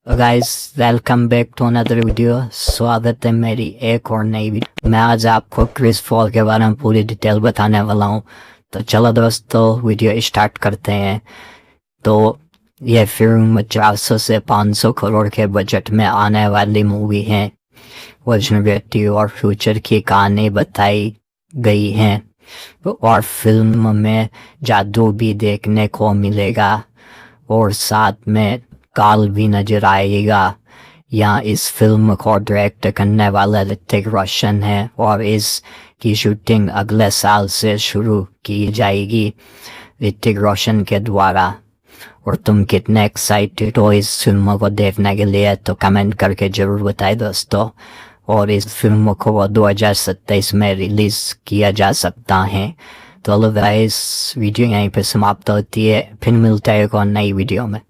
Guys, welcome back to another video. स्वागत है मेरी एक और नई वीडियो। मैं आज आपको क्रिस फॉल के बारे में पूरी डिटेल बताने वाला हूँ। तो चलो दोस्तों, वीडियो स्टार्ट करते हैं। तो ये फिल्म 400 से 500 करोड़ के बजट में आने वाली मूवी है। वर्जिनिटी और फ्यूचर की कहानी बताई गई है और फिल्म में जादू भी देखने को मिलेगा और साथ में काल भी नजर आएगा। यहाँ इस फिल्म को डायरेक्ट करने वाला ऋतिक रोशन है और इसकी शूटिंग अगले साल से शुरू की जाएगी ऋतिक रोशन के द्वारा। और तुम कितने एक्साइटेड हो इस फिल्म को देखने के लिए तो कमेंट करके जरूर बताएं दोस्तों। और इस फिल्म को 2027 में रिलीज किया जा सकता है। तो गाइस, वीडियो यहीं पे समाप्त होती है। फिर मिलता है एक और नई वीडियो में।